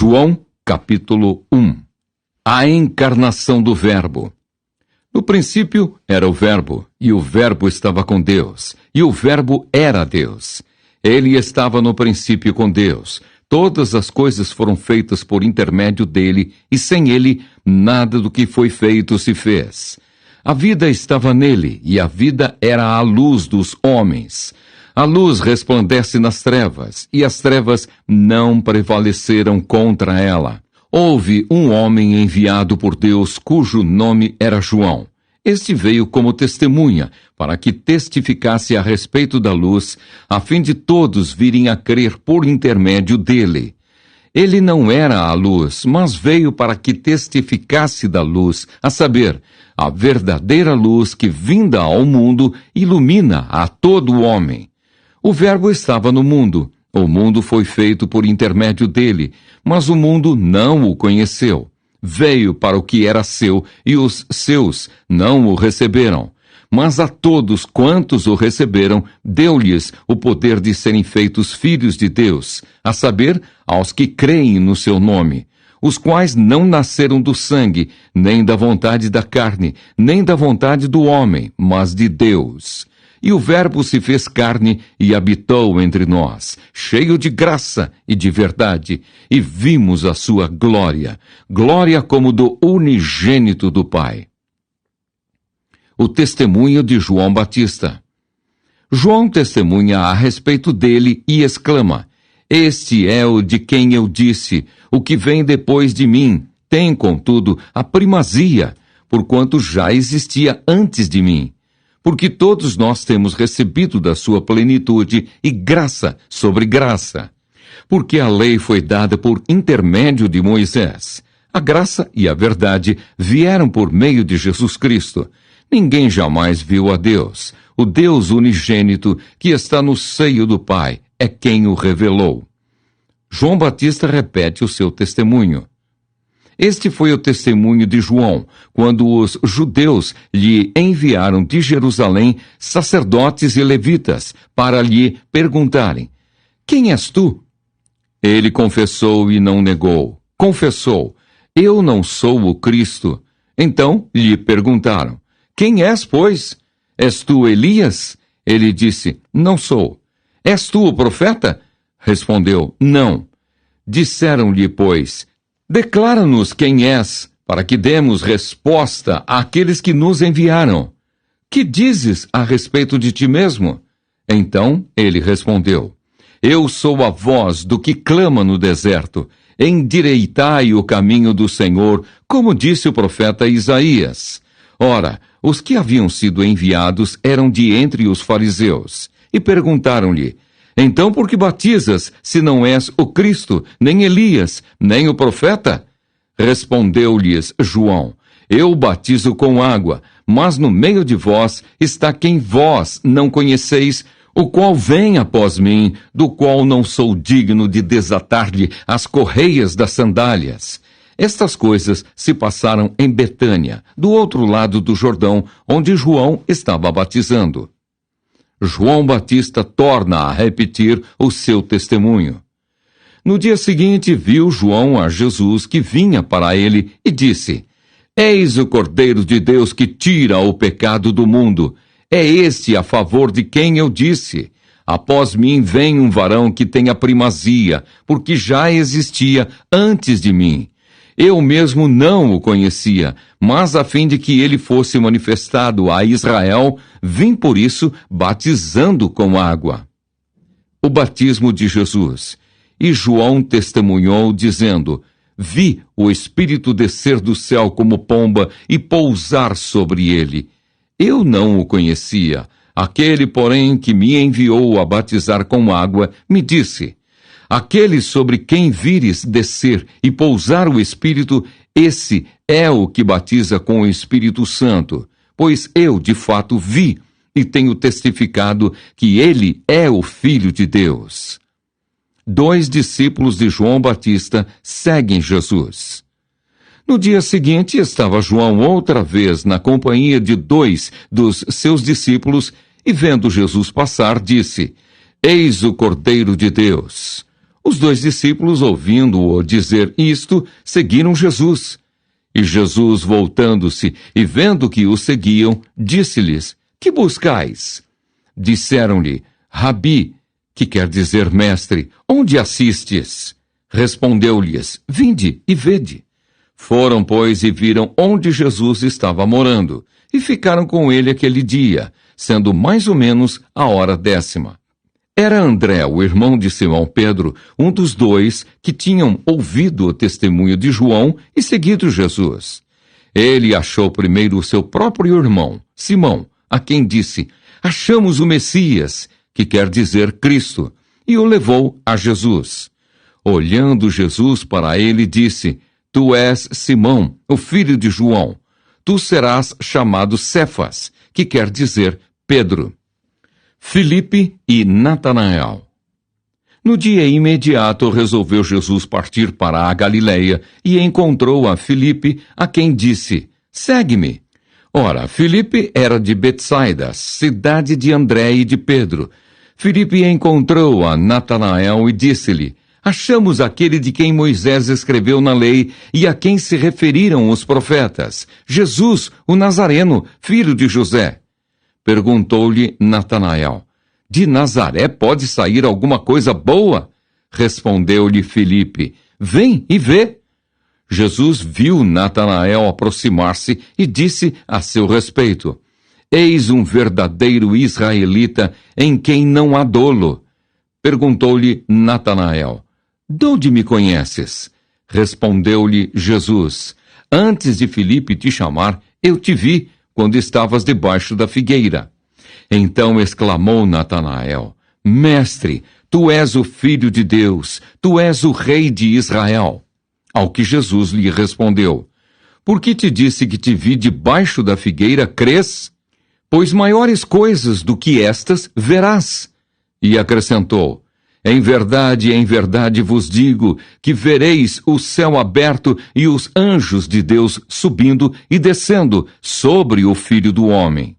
João, capítulo 1. A encarnação do Verbo. No princípio era o Verbo, e o Verbo estava com Deus, e o Verbo era Deus. Ele estava no princípio com Deus. Todas as coisas foram feitas por intermédio dele, e sem ele, nada do que foi feito se fez. A vida estava nele, e a vida era a luz dos homens. A luz resplandece nas trevas, e as trevas não prevaleceram contra ela. Houve um homem enviado por Deus, cujo nome era João. Este veio como testemunha, para que testificasse a respeito da luz, a fim de todos virem a crer por intermédio dele. Ele não era a luz, mas veio para que testificasse da luz, a saber, a verdadeira luz que, vinda ao mundo, ilumina a todo o homem. O Verbo estava no mundo. O mundo foi feito por intermédio dele, mas o mundo não o conheceu. Veio para o que era seu, e os seus não o receberam. Mas a todos quantos o receberam, deu-lhes o poder de serem feitos filhos de Deus, a saber, aos que creem no seu nome, os quais não nasceram do sangue, nem da vontade da carne, nem da vontade do homem, mas de Deus. E o Verbo se fez carne e habitou entre nós, cheio de graça e de verdade, e vimos a sua glória, glória como do unigênito do Pai. O testemunho de João Batista. João testemunha a respeito dele e exclama: Este é o de quem eu disse, o que vem depois de mim, tem, contudo, a primazia, porquanto já existia antes de mim. Porque todos nós temos recebido da sua plenitude e graça sobre graça. Porque a lei foi dada por intermédio de Moisés. A graça e a verdade vieram por meio de Jesus Cristo. Ninguém jamais viu a Deus. O Deus unigênito que está no seio do Pai é quem o revelou. João Batista repete o seu testemunho. Este foi o testemunho de João, quando os judeus lhe enviaram de Jerusalém sacerdotes e levitas para lhe perguntarem: Quem és tu? Ele confessou e não negou. Confessou: Eu não sou o Cristo. Então lhe perguntaram: Quem és, pois? És tu Elias? Ele disse: Não sou. És tu o profeta? Respondeu: Não. Disseram-lhe, pois: Declara-nos quem és, para que demos resposta àqueles que nos enviaram. Que dizes a respeito de ti mesmo? Então ele respondeu: Eu sou a voz do que clama no deserto. Endireitai o caminho do Senhor, como disse o profeta Isaías. Ora, os que haviam sido enviados eram de entre os fariseus, e perguntaram-lhe: Então por que batizas, se não és o Cristo, nem Elias, nem o profeta? Respondeu-lhes João: Eu batizo com água, mas no meio de vós está quem vós não conheceis, o qual vem após mim, do qual não sou digno de desatar-lhe as correias das sandálias. Estas coisas se passaram em Betânia, do outro lado do Jordão, onde João estava batizando. João Batista torna a repetir o seu testemunho. No dia seguinte, viu João a Jesus que vinha para ele e disse: Eis o Cordeiro de Deus que tira o pecado do mundo. É este a favor de quem eu disse: Após mim vem um varão que tem a primazia, porque já existia antes de mim. Eu mesmo não o conhecia, mas a fim de que ele fosse manifestado a Israel, vim por isso batizando com água. O batismo de Jesus. E João testemunhou, dizendo: Vi o Espírito descer do céu como pomba e pousar sobre ele. Eu não o conhecia. Aquele, porém, que me enviou a batizar com água, me disse: Aquele sobre quem vires descer e pousar o Espírito, esse é o que batiza com o Espírito Santo. Pois eu, de fato, vi e tenho testificado que ele é o Filho de Deus. 2 discípulos de João Batista seguem Jesus. No dia seguinte, estava João outra vez na companhia de 2 dos seus discípulos e, vendo Jesus passar, disse: Eis o Cordeiro de Deus. Os 2 discípulos, ouvindo-o dizer isto, seguiram Jesus. E Jesus, voltando-se e vendo que o seguiam, disse-lhes: Que buscais? Disseram-lhe: Rabi, que quer dizer mestre, onde assistes? Respondeu-lhes: Vinde e vede. Foram, pois, e viram onde Jesus estava morando, e ficaram com ele aquele dia, sendo mais ou menos a hora 10ª. Era André, o irmão de Simão Pedro, um dos 2 que tinham ouvido o testemunho de João e seguido Jesus. Ele achou primeiro o seu próprio irmão, Simão, a quem disse: Achamos o Messias, que quer dizer Cristo, e o levou a Jesus. Olhando Jesus para ele, disse: Tu és Simão, o filho de João. Tu serás chamado Cefas, que quer dizer Pedro. Filipe e Natanael. No dia imediato resolveu Jesus partir para a Galileia e encontrou a Filipe, a quem disse: Segue-me. Ora, Filipe era de Betsaida, cidade de André e de Pedro. Filipe encontrou a Natanael e disse-lhe: Achamos aquele de quem Moisés escreveu na lei e a quem se referiram os profetas, Jesus, o Nazareno, filho de José. Perguntou-lhe Natanael: De Nazaré pode sair alguma coisa boa? Respondeu-lhe Filipe: Vem e vê. Jesus viu Natanael aproximar-se e disse a seu respeito: Eis um verdadeiro israelita em quem não há dolo. Perguntou-lhe Natanael: De onde me conheces? Respondeu-lhe Jesus: Antes de Filipe te chamar, eu te vi, quando estavas debaixo da figueira. Então exclamou Natanael: Mestre, tu és o Filho de Deus, tu és o Rei de Israel. Ao que Jesus lhe respondeu: Por que te disse que te vi debaixo da figueira, crês? Pois maiores coisas do que estas verás. E acrescentou: em verdade vos digo que vereis o céu aberto e os anjos de Deus subindo e descendo sobre o Filho do Homem.